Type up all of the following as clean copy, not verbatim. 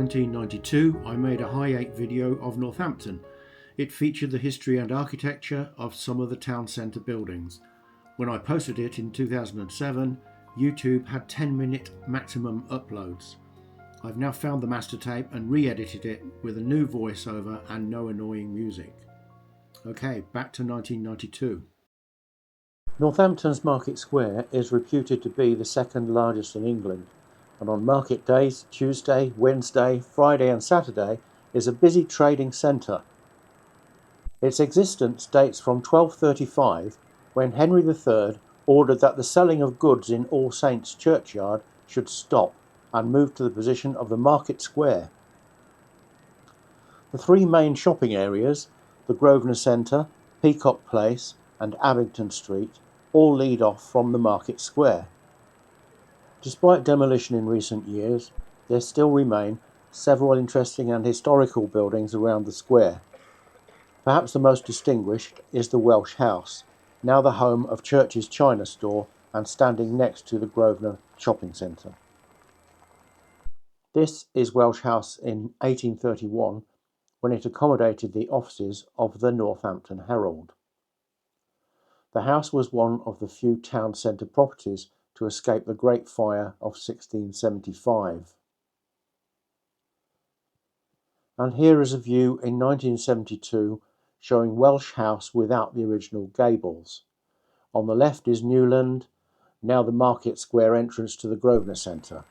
1992, I made a High 8 video of Northampton. It featured the history and architecture of some of the town centre buildings. When I posted it in 2007, YouTube had 10-minute maximum uploads. I've now found the master tape and re-edited it with a new voiceover and no annoying music. Okay, back to 1992. Northampton's Market Square is reputed to be the second largest in England, and on market days, Tuesday, Wednesday, Friday and Saturday, is a busy trading centre. Its existence dates from 1235, when Henry III ordered that the selling of goods in All Saints' churchyard should stop and move to the position of the Market Square. The three main shopping areas, the Grosvenor Centre, Peacock Place and Abington Street, all lead off from the Market Square. Despite demolition in recent years, there still remain several interesting and historical buildings around the square. Perhaps the most distinguished is the Welsh House, now the home of Church's China store and standing next to the Grosvenor Shopping Centre. This is Welsh House in 1831, when it accommodated the offices of the Northampton Herald. The house was one of the few town centre properties to escape the Great Fire of 1675. And here is a view in 1972 showing Welsh House without the original gables. On the left is Newland, now the Market Square entrance to the Grosvenor Centre.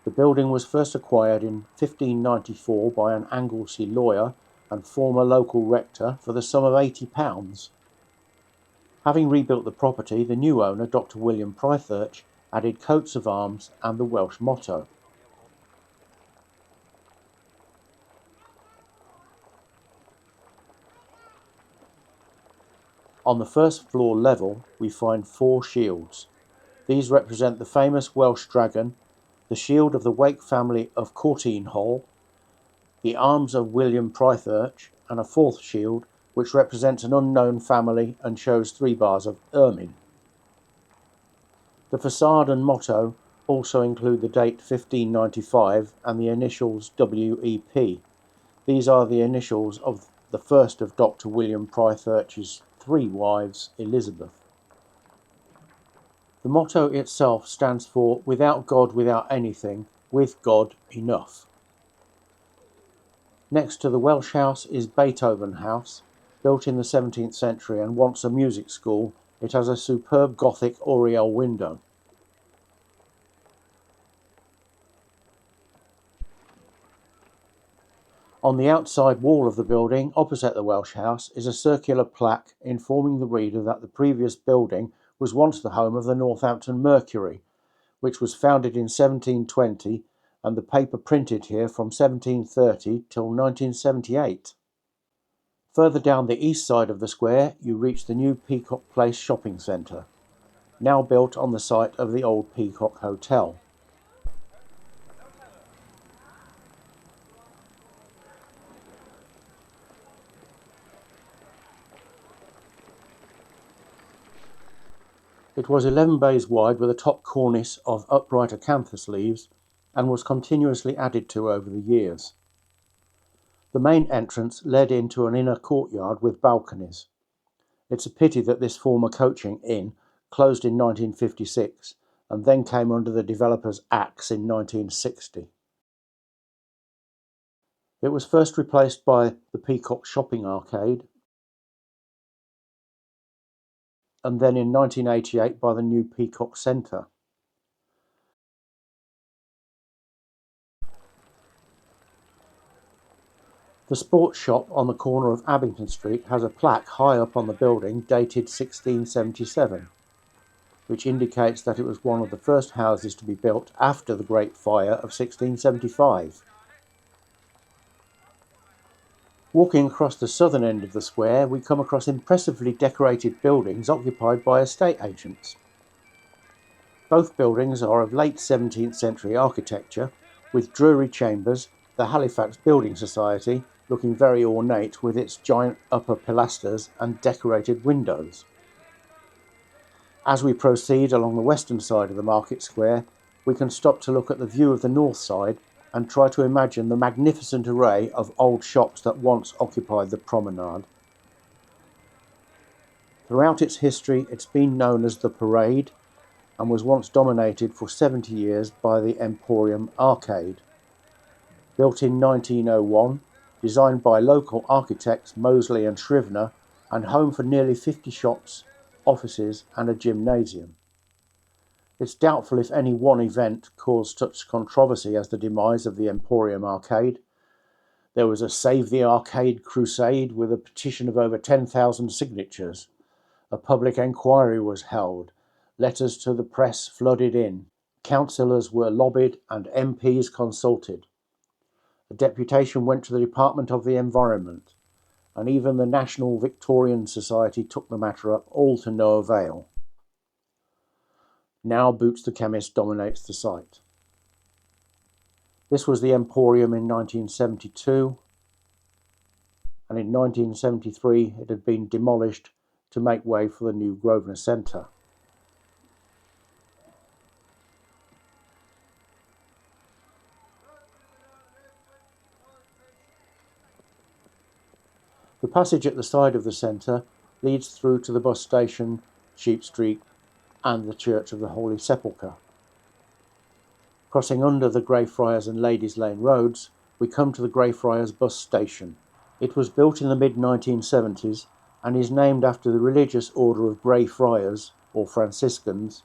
The building was first acquired in 1594 by an Anglesey lawyer and former local rector for the sum of £80. Having rebuilt the property, the new owner, Dr. William Prythurch, added coats of arms and the Welsh motto. On the first floor level, we find 4 shields. These represent the famous Welsh dragon, the shield of the Wake family of Courtine Hall, the arms of William Prythurch, and a 4th shield, which represents an unknown family and shows 3 bars of ermine. The facade and motto also include the date 1595 and the initials WEP. These are the initials of the first of Dr. William Prythurch's 3 wives, Elizabeth. The motto itself stands for "Without God, without anything, with God, enough." Next to the Welsh House is Beethoven House. Built in the 17th century and once a music school, it has a superb Gothic oriel window. On the outside wall of the building, opposite the Welsh House, is a circular plaque informing the reader that the previous building was once the home of the Northampton Mercury, which was founded in 1720 and the paper printed here from 1730 till 1978. Further down the east side of the square, you reach the new Peacock Place shopping centre, now built on the site of the old Peacock Hotel. It was 11 bays wide with a top cornice of upright acanthus leaves and was continuously added to over the years. The main entrance led into an inner courtyard with balconies. It's a pity that this former coaching inn closed in 1956 and then came under the developer's axe in 1960. It was first replaced by the Peacock Shopping Arcade and then in 1988 by the new Peacock Centre. The sports shop on the corner of Abington Street has a plaque high up on the building dated 1677, which indicates that it was one of the first houses to be built after the Great Fire of 1675. Walking across the southern end of the square, we come across impressively decorated buildings occupied by estate agents. Both buildings are of late 17th century architecture, with Drury Chambers, the Halifax Building Society, looking very ornate with its giant upper pilasters and decorated windows. As we proceed along the western side of the market square, we can stop to look at the view of the north side and try to imagine the magnificent array of old shops that once occupied the promenade. Throughout its history, it's been known as the Parade and was once dominated for 70 years by the Emporium Arcade. Built in 1901, designed by local architects Mosley and Scrivener, and home for nearly 50 shops, offices and a gymnasium. It's doubtful if any one event caused such controversy as the demise of the Emporium Arcade. There was a Save the Arcade crusade with a petition of over 10,000 signatures. A public enquiry was held. Letters to the press flooded in. Councillors were lobbied and MPs consulted. A deputation went to the Department of the Environment, and even the National Victorian Society took the matter up, all to no avail. Now Boots the Chemist dominates the site. This was the Emporium in 1972, and in 1973 it had been demolished to make way for the new Grosvenor Centre. The passage at the side of the centre leads through to the bus station, Sheep Street, and the Church of the Holy Sepulchre. Crossing under the Greyfriars and Ladies Lane roads, we come to the Greyfriars bus station. It was built in the mid-1970s and is named after the religious order of Greyfriars, or Franciscans,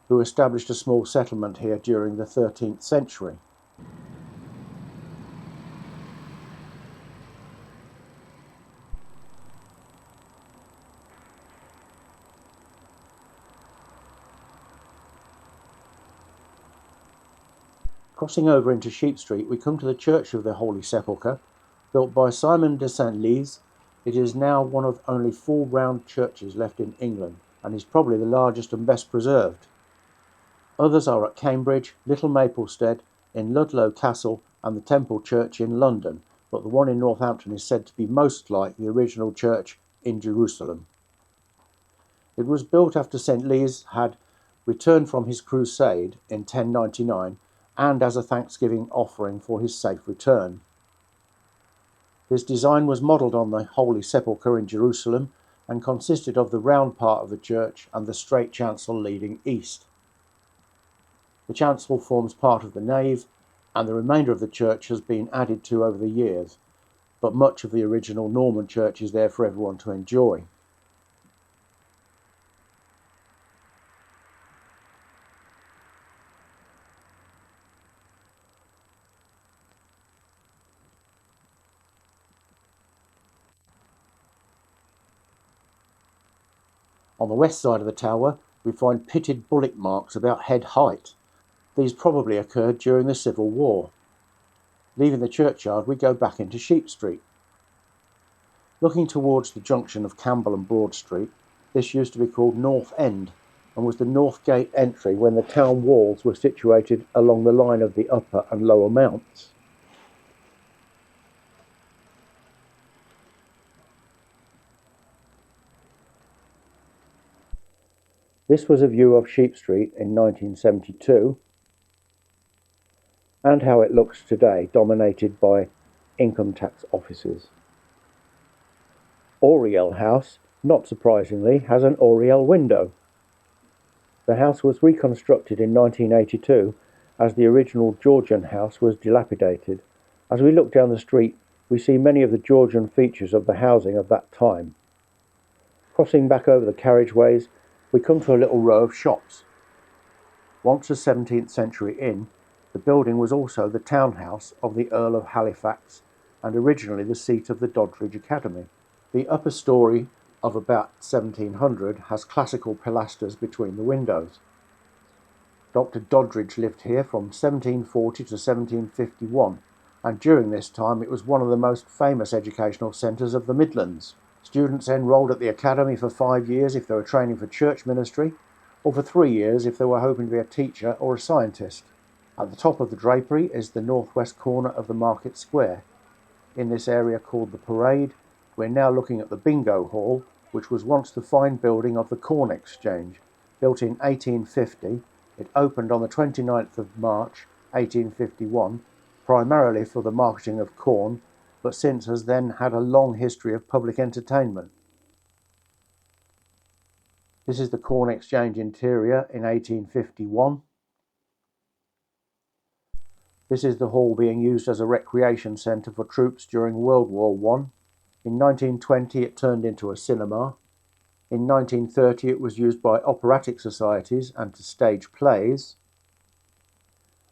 who established a small settlement here during the 13th century. Crossing over into Sheep Street, we come to the Church of the Holy Sepulchre. Built by Simon de Saint-Lys, it is now one of only 4 round churches left in England, and is probably the largest and best preserved. Others are at Cambridge, Little Maplestead, in Ludlow Castle, and the Temple Church in London, but the one in Northampton is said to be most like the original church in Jerusalem. It was built after St. Lys had returned from his crusade in 1099, and as a thanksgiving offering for his safe return. His design was modelled on the Holy Sepulchre in Jerusalem and consisted of the round part of the church and the straight chancel leading east. The chancel forms part of the nave, and the remainder of the church has been added to over the years, but much of the original Norman church is there for everyone to enjoy. On the west side of the tower, we find pitted bullet marks about head height. These probably occurred during the Civil War. Leaving the churchyard, we go back into Sheep Street. Looking towards the junction of Campbell and Broad Street, this used to be called North End and was the North Gate entry when the town walls were situated along the line of the upper and lower mounts. This was a view of Sheep Street in 1972 and how it looks today, dominated by income tax offices. Oriel House, not surprisingly, has an oriel window. The house was reconstructed in 1982 as the original Georgian house was dilapidated. As we look down the street, we see many of the Georgian features of the housing of that time. Crossing back over the carriageways, we come to a little row of shops. Once a 17th century inn, the building was also the townhouse of the Earl of Halifax and originally the seat of the Doddridge Academy. The upper story, of about 1700, has classical pilasters between the windows. Dr. Doddridge lived here from 1740 to 1751, and during this time it was one of the most famous educational centres of the Midlands. Students enrolled at the academy for 5 years if they were training for church ministry, or for 3 years if they were hoping to be a teacher or a scientist. At the top of the Drapery is the northwest corner of the Market Square. In this area called the Parade, we're now looking at the Bingo Hall, which was once the fine building of the Corn Exchange. Built in 1850, it opened on the 29th of March 1851 primarily for the marketing of corn, but since has then had a long history of public entertainment. This is the Corn Exchange interior in 1851. This is the hall being used as a recreation centre for troops during World War I. In 1920 it turned into a cinema. In 1930 it was used by operatic societies and to stage plays,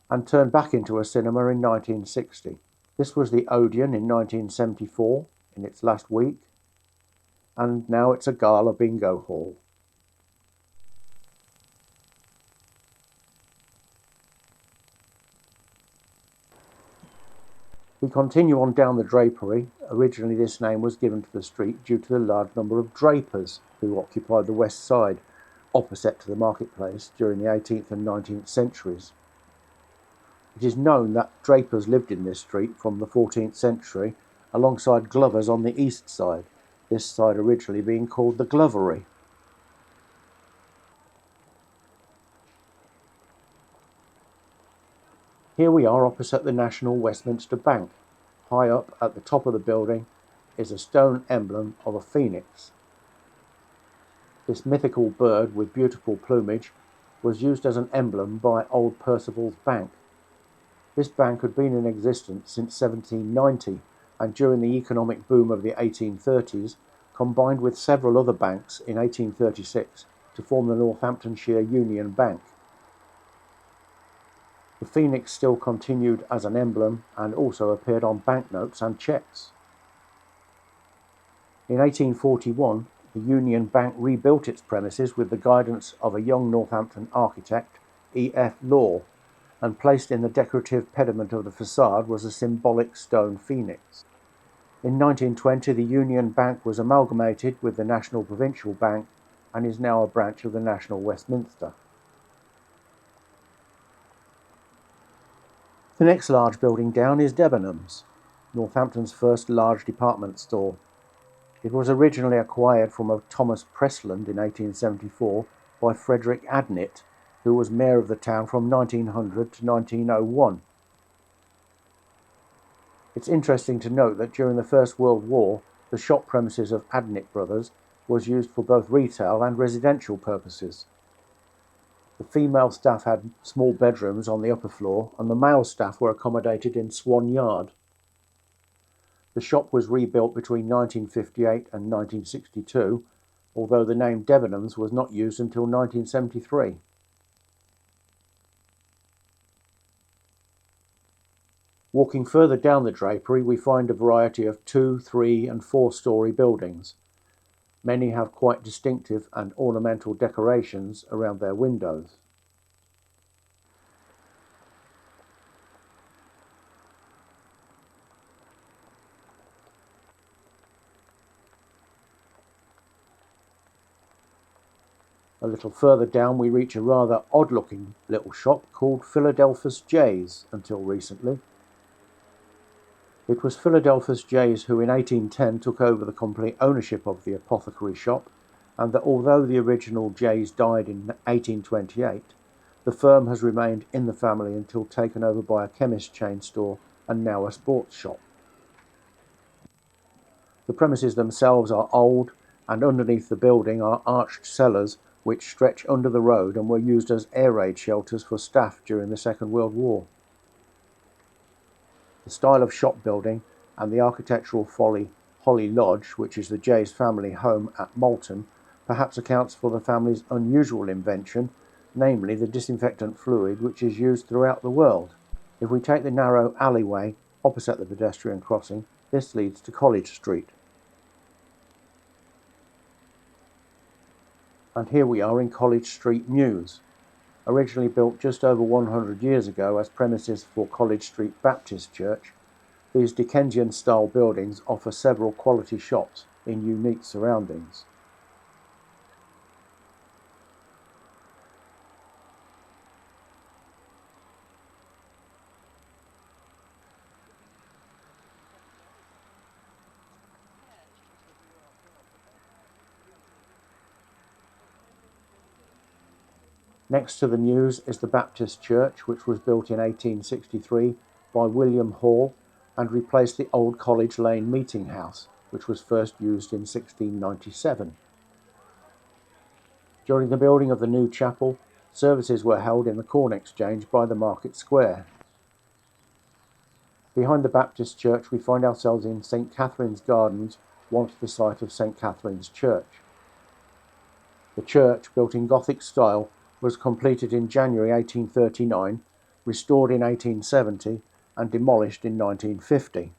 and turned back into a cinema in 1960. This was the Odeon in 1974, in its last week, and now it's a gala bingo hall. We continue on down the Drapery. Originally this name was given to the street due to the large number of drapers who occupied the west side, opposite to the marketplace, during the 18th and 19th centuries. It is known that drapers lived in this street from the 14th century, alongside glovers on the east side, this side originally being called the Glovery. Here we are opposite the National Westminster Bank. High up at the top of the building is a stone emblem of a phoenix. This mythical bird with beautiful plumage was used as an emblem by Old Percival's Bank. This bank had been in existence since 1790, and during the economic boom of the 1830s combined with several other banks in 1836 to form the Northamptonshire Union Bank. The phoenix still continued as an emblem and also appeared on banknotes and cheques. In 1841, the Union Bank rebuilt its premises with the guidance of a young Northampton architect, E.F. Law, and placed in the decorative pediment of the facade was a symbolic stone phoenix. In 1920, the Union Bank was amalgamated with the National Provincial Bank and is now a branch of the National Westminster. The next large building down is Debenhams, Northampton's first large department store. It was originally acquired from a Thomas Presland in 1874 by Frederick Adnett, who was mayor of the town from 1900 to 1901. It's interesting to note that during the First World War, the shop premises of Adnett Brothers was used for both retail and residential purposes. The female staff had small bedrooms on the upper floor, and the male staff were accommodated in Swan Yard. The shop was rebuilt between 1958 and 1962, although the name Debenhams was not used until 1973. Walking further down the Drapery, we find a variety of 2-, 3-, and 4-storey buildings. Many have quite distinctive and ornamental decorations around their windows. A little further down we reach a rather odd-looking little shop called Philadelphus J's until recently. It was Philadelphus J's who in 1810 took over the complete ownership of the apothecary shop, and that although the original J's died in 1828, the firm has remained in the family until taken over by a chemist chain store and now a sports shop. The premises themselves are old, and underneath the building are arched cellars which stretch under the road and were used as air raid shelters for staff during the Second World War. The style of shop building and the architectural folly Holly Lodge, which is the J's family home at Malton, perhaps accounts for the family's unusual invention, namely the disinfectant fluid which is used throughout the world. If we take the narrow alleyway opposite the pedestrian crossing, this leads to College Street. And here we are in College Street Mews. Originally built just over 100 years ago as premises for College Street Baptist Church, these Dickensian-style buildings offer several quality shops in unique surroundings. Next to the Mews is the Baptist Church, which was built in 1863 by William Hall and replaced the old College Lane meeting house, which was first used in 1697. During the building of the new chapel, services were held in the Corn Exchange by the Market Square. Behind the Baptist Church, we find ourselves in St. Catherine's Gardens, once the site of St. Catherine's Church. The church, built in Gothic style, was completed in January 1839, restored in 1870, and demolished in 1950.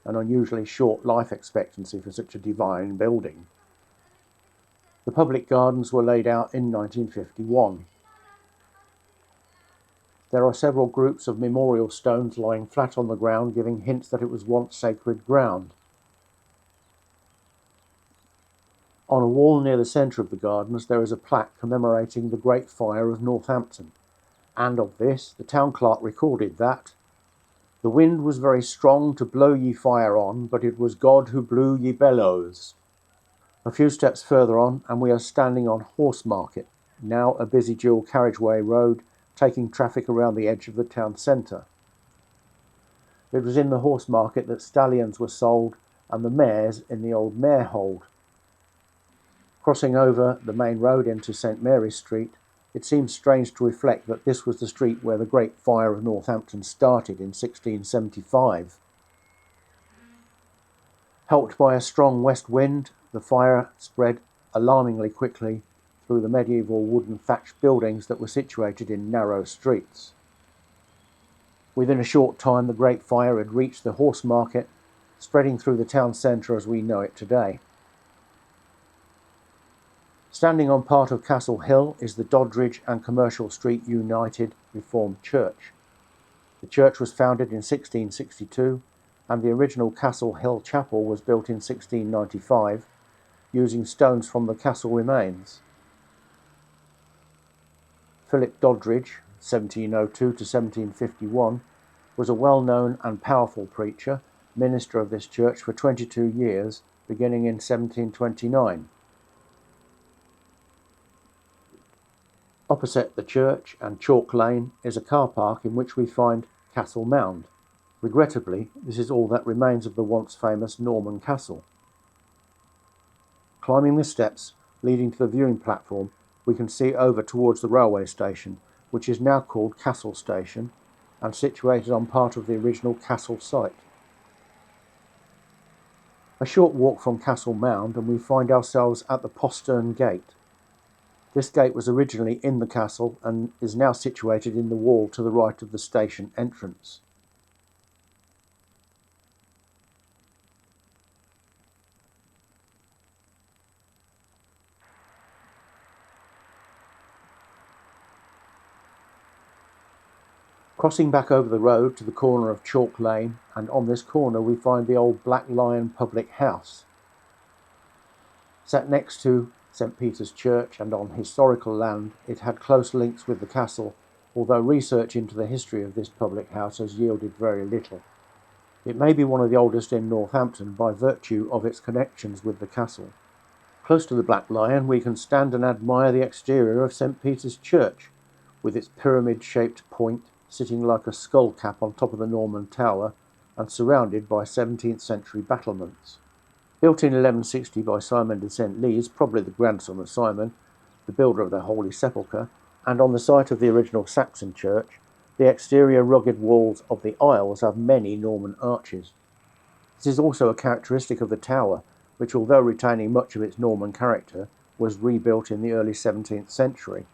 An unusually short life expectancy for such a divine building. The public gardens were laid out in 1951. There are several groups of memorial stones lying flat on the ground, giving hints that it was once sacred ground. On a wall near the centre of the gardens there is a plaque commemorating the Great Fire of Northampton, and of this the town clerk recorded that "The wind was very strong to blow ye fire on, but it was God who blew ye bellows." A few steps further on and we are standing on Horse Market, now a busy dual carriageway road taking traffic around the edge of the town centre. It was in the Horse Market that stallions were sold and the mares in the old mare hold. Crossing over the main road into St. Mary's Street, it seems strange to reflect that this was the street where the Great Fire of Northampton started in 1675. Helped by a strong west wind, the fire spread alarmingly quickly through the medieval wooden thatched buildings that were situated in narrow streets. Within a short time the Great Fire had reached the Horse Market, spreading through the town centre as we know it today. Standing on part of Castle Hill is the Doddridge and Commercial Street United Reformed Church. The church was founded in 1662 and the original Castle Hill Chapel was built in 1695 using stones from the castle remains. Philip Doddridge, 1702 to 1751, was a well-known and powerful preacher, minister of this church for 22 years, beginning in 1729. Opposite the church and Chalk Lane is a car park in which we find Castle Mound. Regrettably, this is all that remains of the once famous Norman castle. Climbing the steps leading to the viewing platform, we can see over towards the railway station, which is now called Castle Station and situated on part of the original castle site. A short walk from Castle Mound and we find ourselves at the postern gate. This gate was originally in the castle and is now situated in the wall to the right of the station entrance. Crossing back over the road to the corner of Chalk Lane, and on this corner we find the old Black Lion public house. Set next to St. Peter's Church and on historical land, it had close links with the castle, although research into the history of this public house has yielded very little. It may be one of the oldest in Northampton by virtue of its connections with the castle. Close to the Black Lion we can stand and admire the exterior of St. Peter's Church, with its pyramid-shaped point sitting like a skull cap on top of the Norman tower and surrounded by 17th century battlements. Built in 1160 by Simon de St. Lees, probably the grandson of Simon, the builder of the Holy Sepulchre, and on the site of the original Saxon church, the exterior rugged walls of the aisles have many Norman arches. This is also a characteristic of the tower, which, although retaining much of its Norman character, was rebuilt in the early 17th century.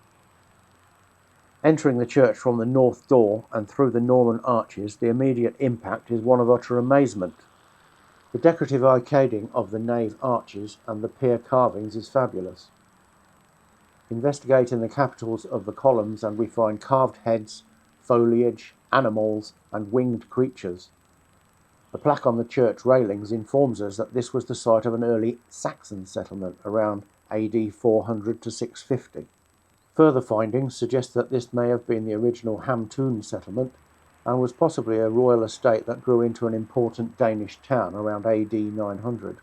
Entering the church from the north door and through the Norman arches, the immediate impact is one of utter amazement. The decorative arcading of the nave arches and the pier carvings is fabulous. Investigating the capitals of the columns and we find carved heads, foliage, animals and winged creatures. A plaque on the church railings informs us that this was the site of an early Saxon settlement around AD 400 to 650. Further findings suggest that this may have been the original Hamtoon settlement and was possibly a royal estate that grew into an important Danish town around AD 900.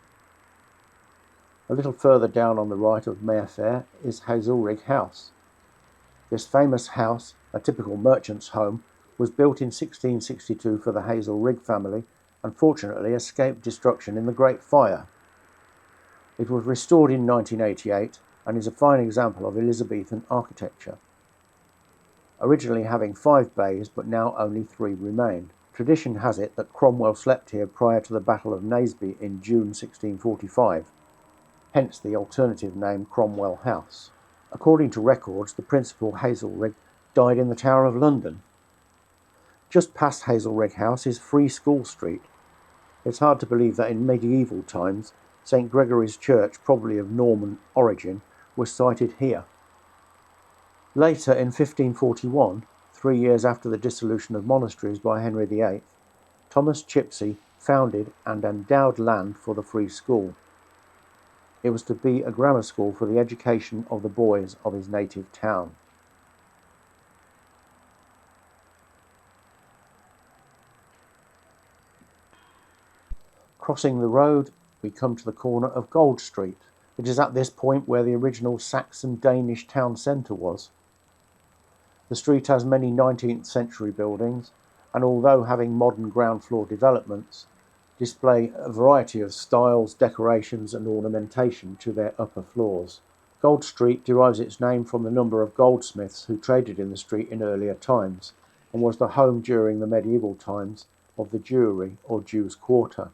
A little further down on the right of Mayfair is Hazelrig House. This famous house, a typical merchant's home, was built in 1662 for the Hazel Rigg family and fortunately escaped destruction in the Great Fire. It was restored in 1988 and is a fine example of Elizabethan architecture. Originally having 5 bays, but now only 3 remain. Tradition has it that Cromwell slept here prior to the Battle of Naseby in June 1645, hence the alternative name Cromwell House. According to records, the principal Hazelrig died in the Tower of London. Just past Hazelrig House is Free School Street. It's hard to believe that in medieval times, St Gregory's Church, probably of Norman origin, was sited here. Later, in 1541, 3 years after the dissolution of monasteries by Henry VIII, Thomas Chipsey founded and endowed land for the Free School. It was to be a grammar school for the education of the boys of his native town. Crossing the road, we come to the corner of Gold Street. It is at this point where the original Saxon-Danish town centre was. The street has many 19th century buildings, and although having modern ground floor developments, display a variety of styles, decorations and ornamentation to their upper floors. Gold Street derives its name from the number of goldsmiths who traded in the street in earlier times, and was the home during the medieval times of the Jewry or Jews' Quarter.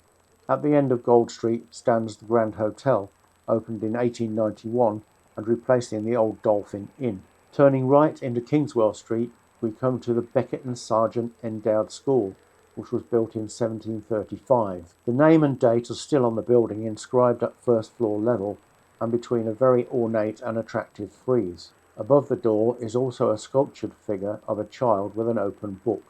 At the end of Gold Street stands the Grand Hotel, opened in 1891 and replacing the old Dolphin Inn. Turning right into Kingswell Street, we come to the Becket and Sargent Endowed School, which was built in 1735. The name and date are still on the building, inscribed at first floor level and between a very ornate and attractive frieze. Above the door is also a sculptured figure of a child with an open book.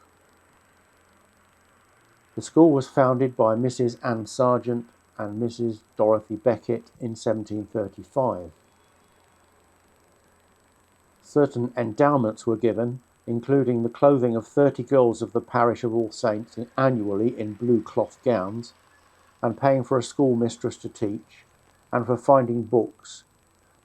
The school was founded by Mrs. Anne Sargent and Mrs. Dorothy Becket in 1735. Certain endowments were given, including the clothing of 30 girls of the parish of All Saints annually in blue cloth gowns, and paying for a schoolmistress to teach, and for finding books.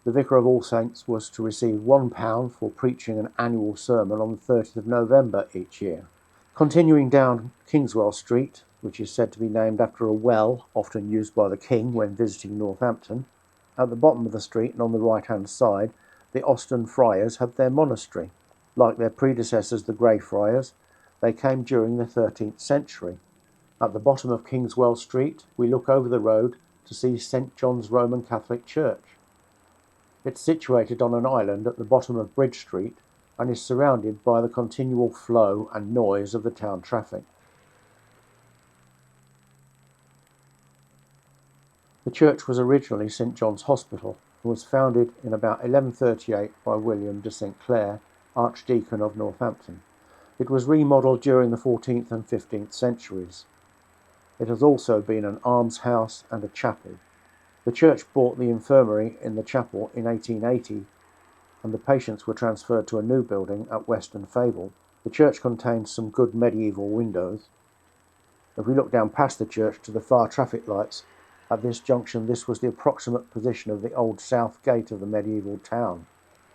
The vicar of All Saints was to receive £1 for preaching an annual sermon on the 30th of November each year. Continuing down Kingswell Street, which is said to be named after a well often used by the king when visiting Northampton, at the bottom of the street and on the right-hand side, the Austin Friars had their monastery. Like their predecessors, the Grey Friars, they came during the 13th century. At the bottom of Kingswell Street, we look over the road to see St John's Roman Catholic Church. It's situated on an island at the bottom of Bridge Street and is surrounded by the continual flow and noise of the town traffic. The church was originally St John's Hospital and was founded in about 1138 by William de St Clair, Archdeacon of Northampton. It was remodelled during the 14th and 15th centuries. It has also been an almshouse and a chapel. The church bought the infirmary in the chapel in 1880, and the patients were transferred to a new building at Western Fable. The church contains some good medieval windows. If we look down past the church to the far traffic lights, at this junction this was the approximate position of the old south gate of the medieval town.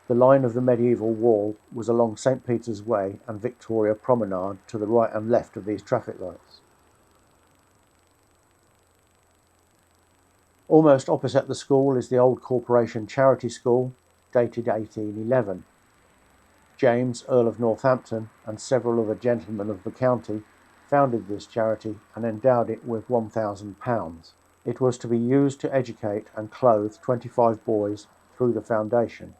The line of the medieval wall was along St Peter's Way and Victoria Promenade to the right and left of these traffic lights. Almost opposite the school is the old Corporation Charity School, dated 1811. James, Earl of Northampton, and several other gentlemen of the county founded this charity and endowed it with £1,000. It was to be used to educate and clothe 25 boys through the foundation.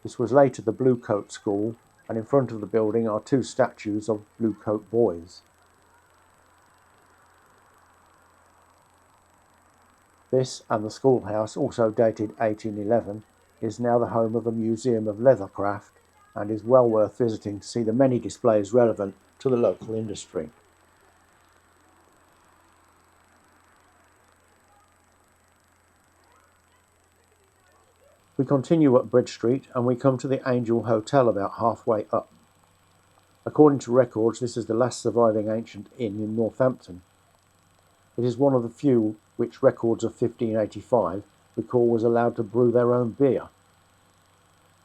This was later the Blue Coat School, and in front of the building are 2 statues of Blue Coat boys. This and the schoolhouse, also dated 1811, is now the home of a museum of leathercraft and is well worth visiting to see the many displays relevant to the local industry. We continue up Bridge Street and we come to the Angel Hotel about halfway up. According to records, this is the last surviving ancient inn in Northampton. It is one of the few which records of 1585 recall was allowed to brew their own beer.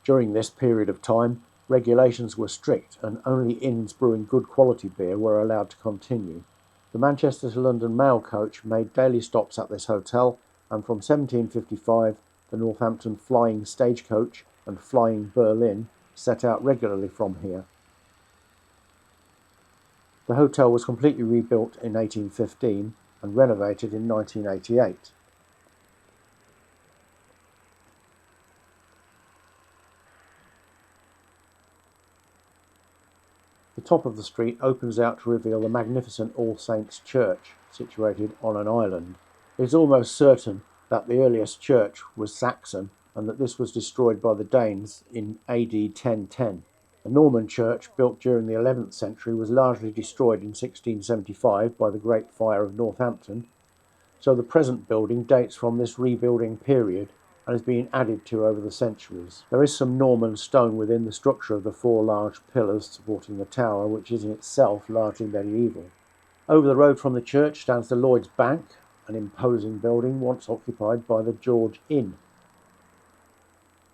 During this period of time, Regulations were strict and only inns brewing good quality beer were allowed to continue. The Manchester to London mail coach made daily stops at this hotel, and from 1755 the Northampton Flying Stagecoach and Flying Berlin set out regularly from here. The hotel was completely rebuilt in 1815 and renovated in 1988. The top of the street opens out to reveal the magnificent All Saints' Church, situated on an island. It is almost certain that the earliest church was Saxon and that this was destroyed by the Danes in AD 1010. The Norman church, built during the 11th century, was largely destroyed in 1675 by the Great Fire of Northampton, so the present building dates from this rebuilding period and has been added to over the centuries. There is some Norman stone within the structure of the four large pillars supporting the tower, which is in itself largely medieval. Over the road from the church stands the Lloyd's Bank, an imposing building once occupied by the George Inn.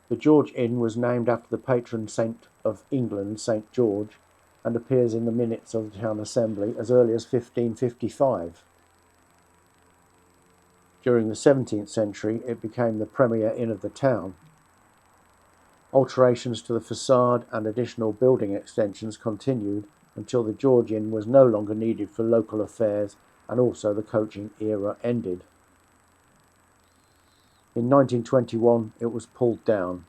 The George Inn was named after the patron saint of England, St George, and appears in the minutes of the town assembly as early as 1555. During the 17th century, it became the premier inn of the town. Alterations to the facade and additional building extensions continued until the George Inn was no longer needed for local affairs and also the coaching era ended. In 1921 it was pulled down,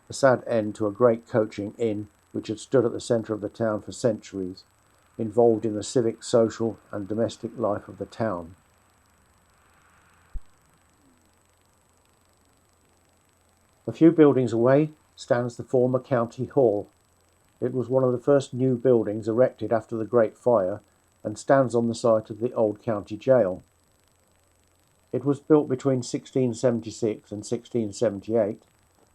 a sad end to a great coaching inn which had stood at the centre of the town for centuries, involved in the civic, social and domestic life of the town. A few buildings away stands the former County Hall. It was one of the first new buildings erected after the Great Fire and stands on the site of the old county jail. It was built between 1676 and 1678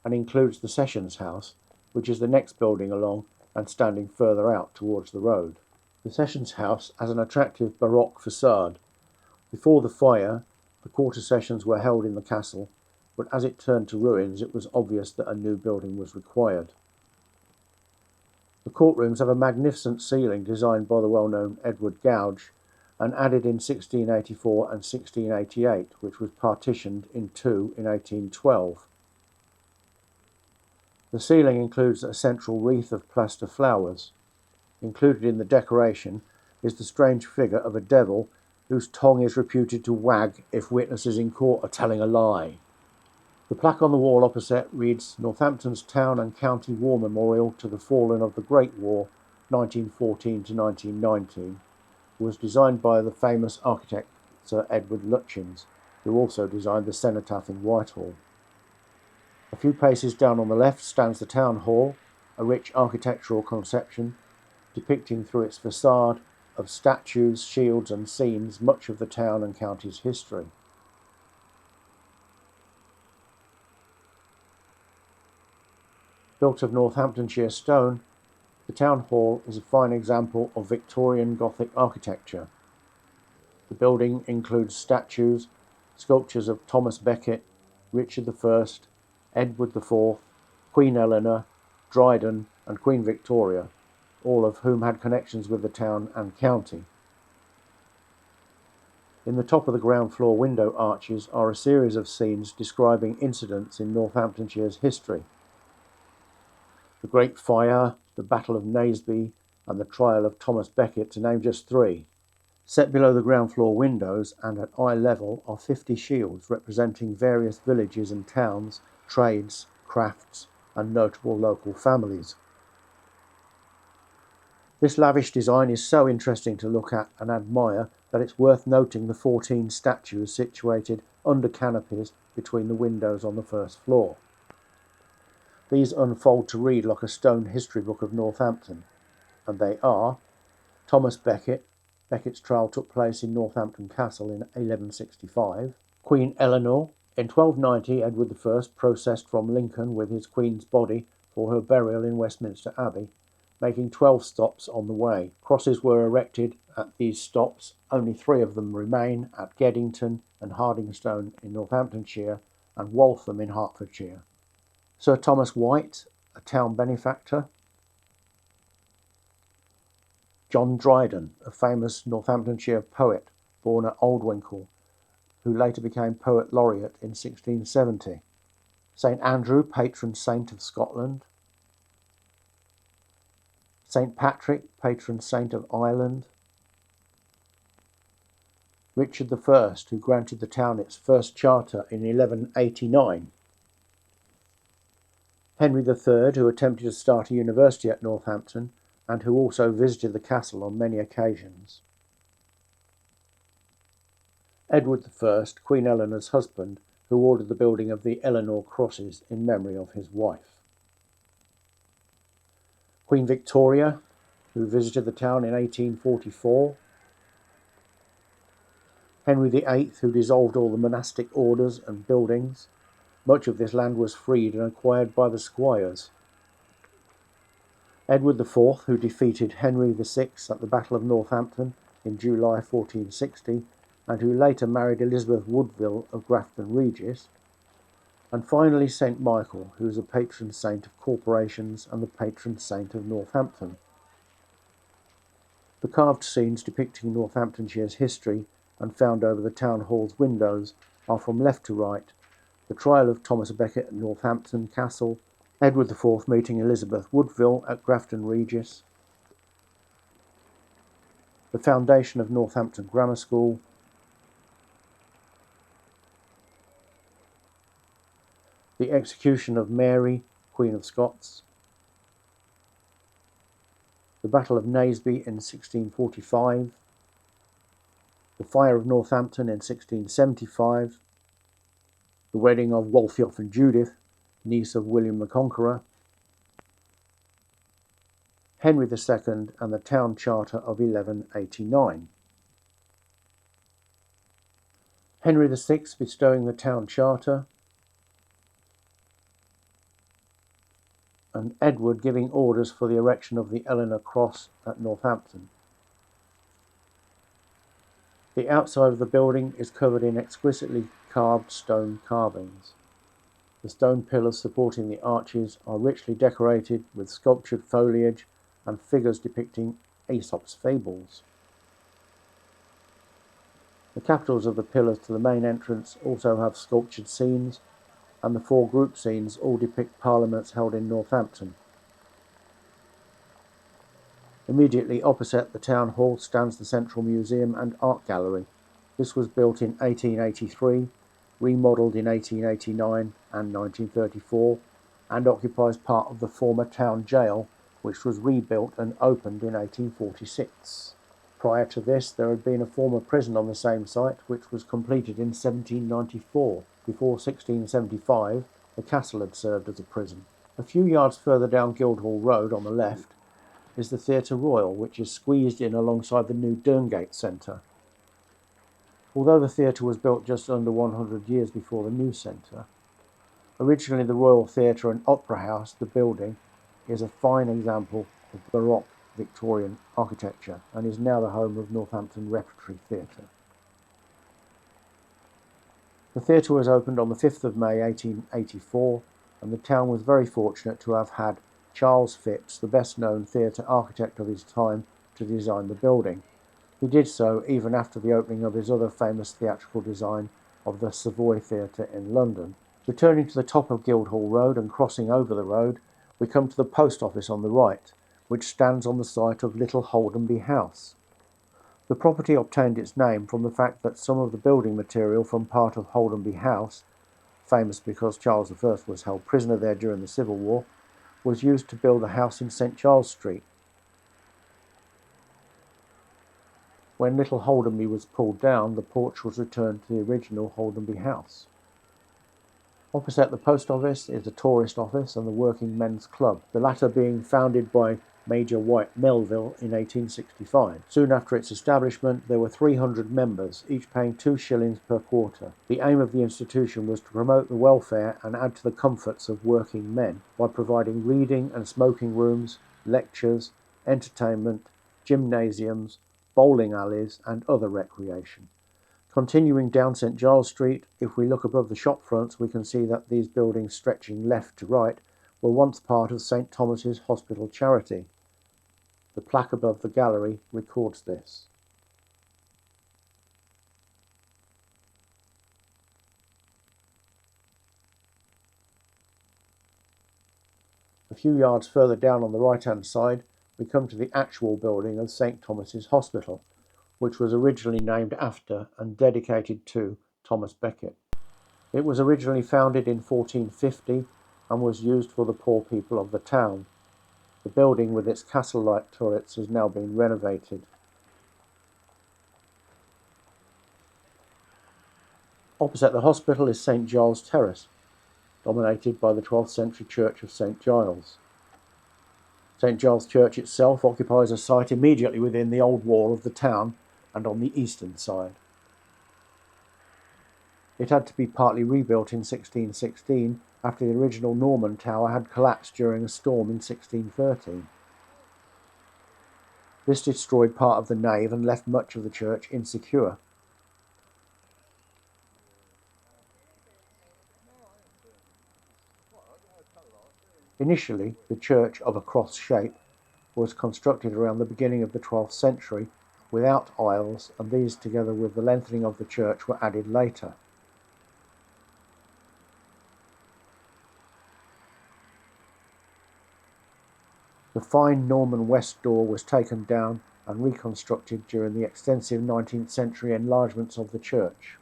and includes the Sessions House, which is the next building along and standing further out towards the road. The Sessions House has an attractive Baroque facade. Before the fire, the quarter sessions were held in the castle, but as it turned to ruins, it was obvious that a new building was required. The courtrooms have a magnificent ceiling designed by the well-known Edward Gouge and added in 1684 and 1688, which was partitioned in two in 1812. The ceiling includes a central wreath of plaster flowers. Included in the decoration is the strange figure of a devil whose tongue is reputed to wag if witnesses in court are telling a lie. The plaque on the wall opposite reads Northampton's Town and County War Memorial to the Fallen of the Great War, 1914 to 1919, was designed by the famous architect Sir Edward Lutyens, who also designed the cenotaph in Whitehall. A few paces down on the left stands the Town Hall, a rich architectural conception depicting through its facade of statues, shields and scenes much of the town and county's history. Built of Northamptonshire stone, the Town Hall is a fine example of Victorian Gothic architecture. The building includes statues, sculptures of Thomas Becket, Richard I, Edward IV, Queen Eleanor, Dryden and Queen Victoria, all of whom had connections with the town and county. In the top of the ground floor window arches are a series of scenes describing incidents in Northamptonshire's history. The Great Fire, the Battle of Naseby, and the trial of Thomas Becket, to name just three. Set below the ground floor windows and at eye level are 50 shields representing various villages and towns, trades, crafts, and notable local families. This lavish design is so interesting to look at and admire that it's worth noting the 14 statues situated under canopies between the windows on the first floor. These unfold to read like a stone history book of Northampton, and they are Thomas Becket. Becket's trial took place in Northampton Castle in 1165. Queen Eleanor. In 1290, Edward I processed from Lincoln with his queen's body for her burial in Westminster Abbey, making 12 stops on the way. Crosses were erected at these stops. Only 3 of them remain at Geddington and Hardingstone in Northamptonshire and Waltham in Hertfordshire. Sir Thomas White, a town benefactor, John Dryden, a famous Northamptonshire poet born at Aldwinkle, who later became Poet Laureate in 1670. St Andrew, patron saint of Scotland. St Patrick, patron saint of Ireland. Richard I, who granted the town its first charter in 1189. Henry III, who attempted to start a university at Northampton and who also visited the castle on many occasions. Edward I, Queen Eleanor's husband, who ordered the building of the Eleanor Crosses in memory of his wife. Queen Victoria, who visited the town in 1844. Henry VIII, who dissolved all the monastic orders and buildings. Much of this land was freed and acquired by the squires. Edward IV, who defeated Henry VI at the Battle of Northampton in July 1460, and who later married Elizabeth Woodville of Grafton Regis. And finally St Michael, who is a patron saint of corporations and the patron saint of Northampton. The carved scenes depicting Northamptonshire's history and found over the town hall's windows are from left to right: the trial of Thomas à Becket at Northampton Castle, Edward IV meeting Elizabeth Woodville at Grafton Regis, the foundation of Northampton Grammar School, the execution of Mary, Queen of Scots, the Battle of Naseby in 1645, the Fire of Northampton in 1675, the wedding of Waltheof and Judith, niece of William the Conqueror, Henry II and the Town Charter of 1189. Henry VI bestowing the Town Charter, and Edward giving orders for the erection of the Eleanor Cross at Northampton. The outside of the building is covered in exquisitely carved stone carvings. The stone pillars supporting the arches are richly decorated with sculptured foliage and figures depicting Aesop's fables. The capitals of the pillars to the main entrance also have sculptured scenes, and the four group scenes all depict parliaments held in Northampton. Immediately opposite the town hall stands the Central Museum and Art Gallery. This was built in 1883, remodelled in 1889 and 1934, and occupies part of the former town jail, which was rebuilt and opened in 1846. Prior to this, there had been a former prison on the same site, which was completed in 1794. Before 1675, the castle had served as a prison. A few yards further down Guildhall Road on the left is the Theatre Royal, which is squeezed in alongside the new Derngate Centre. Although the theatre was built just under 100 years before the new centre, originally the Royal Theatre and Opera House, the building, is a fine example of Baroque Victorian architecture and is now the home of Northampton Repertory Theatre. The theatre was opened on the 5th of May 1884, and the town was very fortunate to have had Charles Phipps, the best-known theatre architect of his time, to design the building. He did so even after the opening of his other famous theatrical design of the Savoy Theatre in London. Returning to the top of Guildhall Road and crossing over the road, we come to the post office on the right, which stands on the site of Little Holdenby House. The property obtained its name from the fact that some of the building material from part of Holdenby House, famous because Charles I was held prisoner there during the Civil War, was used to build a house in St Charles Street. When Little Holdenby was pulled down, the porch was returned to the original Holdenby House. Opposite the post office is the tourist office and the Working Men's Club, the latter being founded by Major White Melville in 1865. Soon after its establishment, there were 300 members, each paying 2 shillings per quarter. The aim of the institution was to promote the welfare and add to the comforts of working men by providing reading and smoking rooms, lectures, entertainment, gymnasiums, bowling alleys, and other recreation. Continuing down St Giles Street, if we look above the shop fronts, we can see that these buildings stretching left to right were once part of St Thomas's Hospital Charity. The plaque above the gallery records this. A few yards further down on the right-hand side, we come to the actual building of St Thomas's Hospital, which was originally named after and dedicated to Thomas Becket. It was originally founded in 1450 and was used for the poor people of the town. The building with its castle-like turrets has now been renovated. Opposite the hospital is St Giles Terrace, dominated by the 12th century church of St Giles. St Giles Church itself occupies a site immediately within the old wall of the town and on the eastern side. It had to be partly rebuilt in 1616 after the original Norman tower had collapsed during a storm in 1613. This destroyed part of the nave and left much of the church insecure. Initially, the church, of a cross shape, was constructed around the beginning of the 12th century without aisles, and these, together with the lengthening of the church, were added later. The fine Norman west door was taken down and reconstructed during the extensive 19th century enlargements of the church.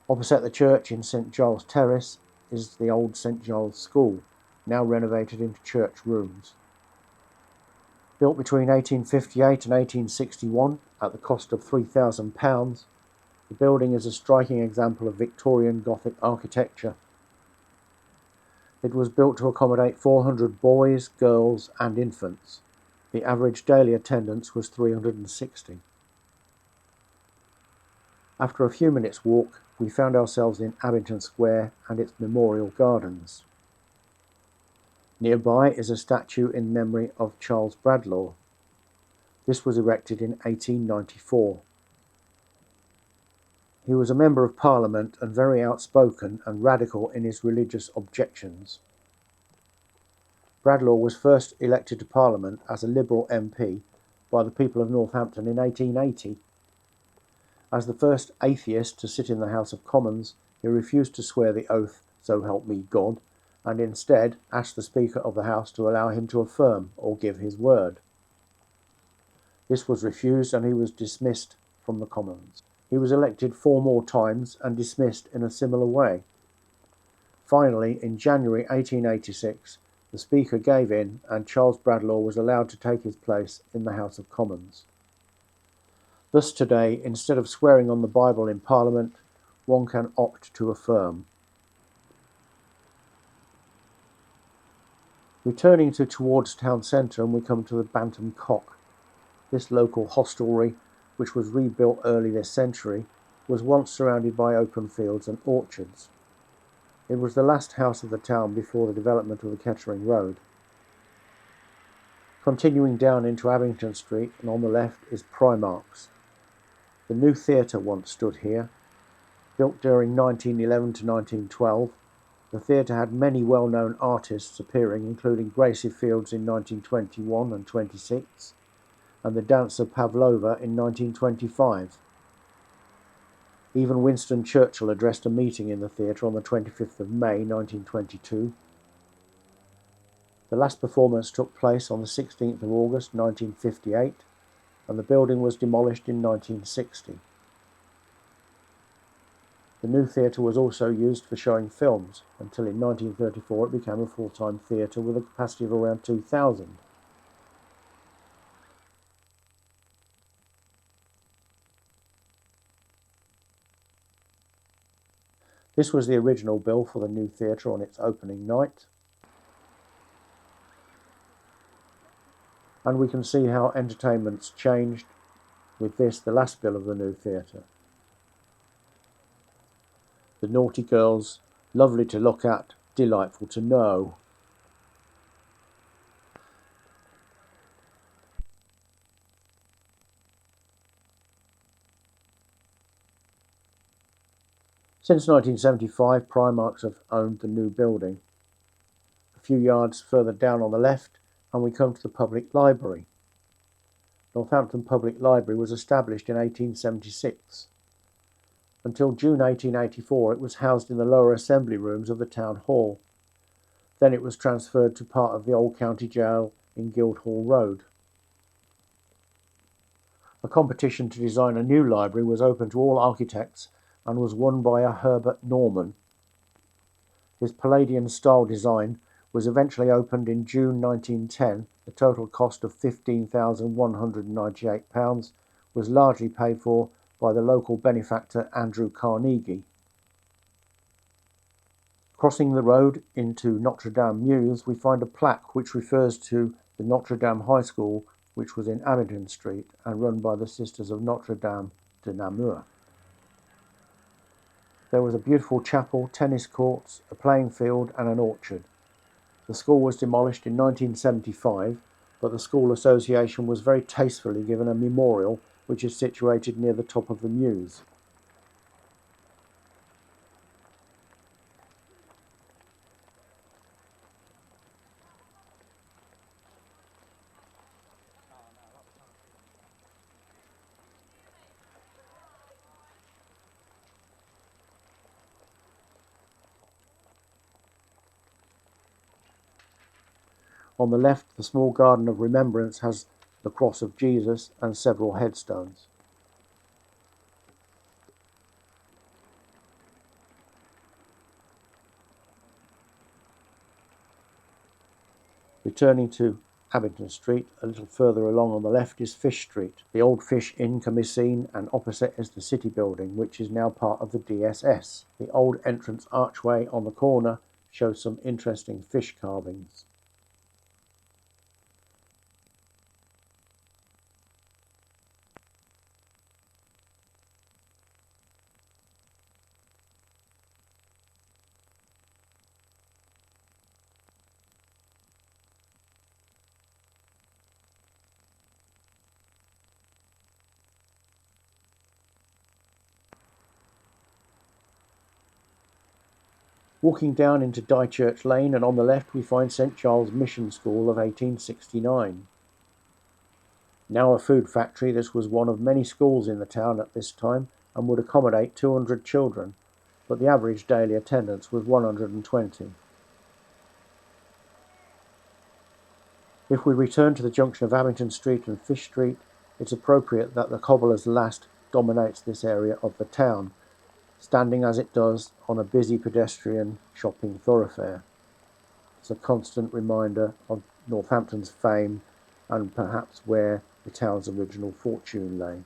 Opposite the church in St Giles Terrace is the old St Giles School, now renovated into church rooms. Built between 1858 and 1861 at the cost of £3,000, the building is a striking example of Victorian Gothic architecture. It was built to accommodate 400 boys, girls and infants. The average daily attendance was 360. After a few minutes' walk, we found ourselves in Abington Square and its memorial gardens. Nearby is a statue in memory of Charles Bradlaugh. This was erected in 1894. He was a member of Parliament and very outspoken and radical in his religious objections. Bradlaugh was first elected to Parliament as a Liberal MP by the people of Northampton in 1880. As the first atheist to sit in the House of Commons, he refused to swear the oath, "So help me God," and instead asked the Speaker of the House to allow him to affirm or give his word. This was refused and he was dismissed from the Commons. He was elected 4 more times and dismissed in a similar way. Finally, in January 1886, the Speaker gave in and Charles Bradlaugh was allowed to take his place in the House of Commons. Thus today, instead of swearing on the Bible in Parliament, one can opt to affirm. Returning towards town centre, and we come to the Bantam Cock. This local hostelry, which was rebuilt early this century, was once surrounded by open fields and orchards. It was the last house of the town before the development of the Kettering Road. Continuing down into Abington Street, and on the left is Primark's. The new theatre once stood here. Built during 1911 to 1912, the theatre had many well-known artists appearing, including Gracie Fields in 1921 and 26, and the dancer Pavlova in 1925. Even Winston Churchill addressed a meeting in the theatre on the 25th of May 1922. The last performance took place on the 16th of August 1958, and the building was demolished in 1960. The new theatre was also used for showing films, until in 1934 it became a full-time theatre with a capacity of around 2,000. This was the original bill for the new theatre on its opening night. And we can see how entertainment's changed with this, the last bill of the new theatre. The naughty girls, lovely to look at, delightful to know. Since 1975, Primarks have owned the new building. A few yards further down on the left, and we come to the public library. Northampton Public Library was established in 1876. Until June 1884, it was housed in the lower assembly rooms of the town hall. Then it was transferred to part of the old county jail in Guildhall Road. A competition to design a new library was open to all architects and was won by a Herbert Norman. His Palladian style design was eventually opened in June 1910. The total cost of £15,198 was largely paid for by the local benefactor Andrew Carnegie. Crossing the road into Notre Dame Mews, we find a plaque which refers to the Notre Dame High School, which was in Abington Street and run by the Sisters of Notre Dame de Namur. There was a beautiful chapel, tennis courts, a playing field and an orchard. The school was demolished in 1975, but the school association was very tastefully given a memorial which is situated near the top of the mews. On the left, the small garden of remembrance has the cross of Jesus and several headstones. Returning to Abington Street, a little further along on the left is Fish Street. The old Fish Inn can be seen, and opposite is the City building, which is now part of the DSS. The old entrance archway on the corner shows some interesting fish carvings. Walking down into Dychurch Lane, and on the left we find St Giles Mission School of 1869. Now a food factory, this was one of many schools in the town at this time and would accommodate 200 children, but the average daily attendance was 120. If we return to the junction of Abington Street and Fish Street, it's appropriate that the Cobbler's Last dominates this area of the town, standing as it does on a busy pedestrian shopping thoroughfare. It's a constant reminder of Northampton's fame and perhaps where the town's original fortune lay.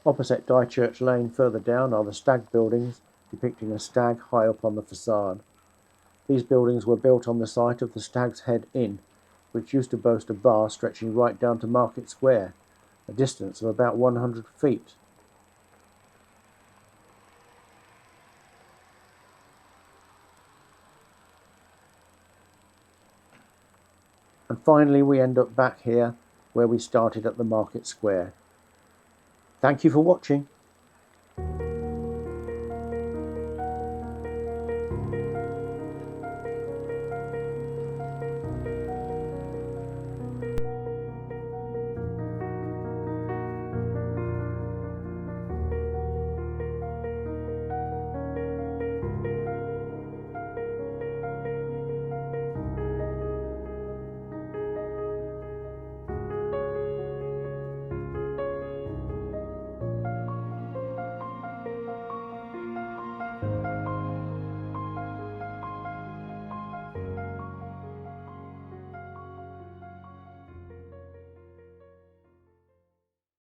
Opposite Dychurch Lane further down are the Stag buildings, depicting a stag high up on the facade. These buildings were built on the site of the Stag's Head Inn, which used to boast a bar stretching right down to Market Square, a distance of about 100 feet. And finally we end up back here where we started at the Market Square. Thank you for watching.